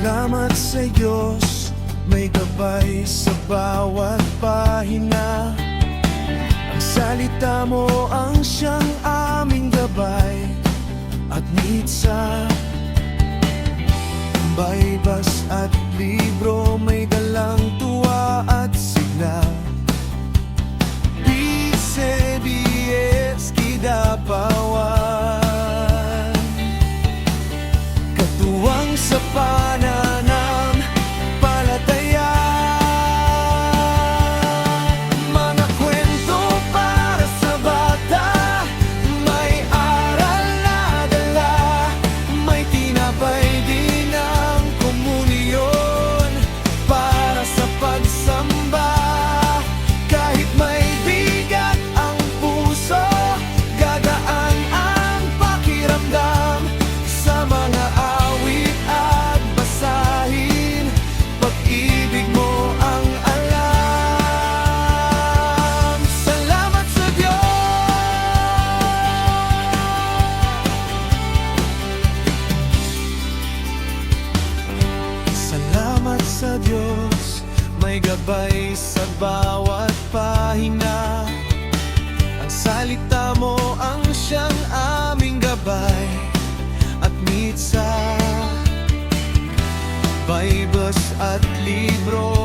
Salamat sa Diyos, may gabay sa bawat pahina. Ang salita mo ang siyang aming gabay at mitsa. Baybas at libro may dalang tuwa at sigla. PCBS Kidapawan, katuwang sa pananampalataya. Mga kwento para sa bata, may aral na dala, may tinapay din ang komunyon para sa pagsamba. Kahit may bigat ang puso, gagaan ang pakiramdam. Sa mga awit at basahin, pag-ibig mo ang alam. Salamat sa Diyos. Salamat sa Diyos, may gabay sa bawat pahina. Ang salita mo ang siyang aming gabay at mitsa. Baybas at libro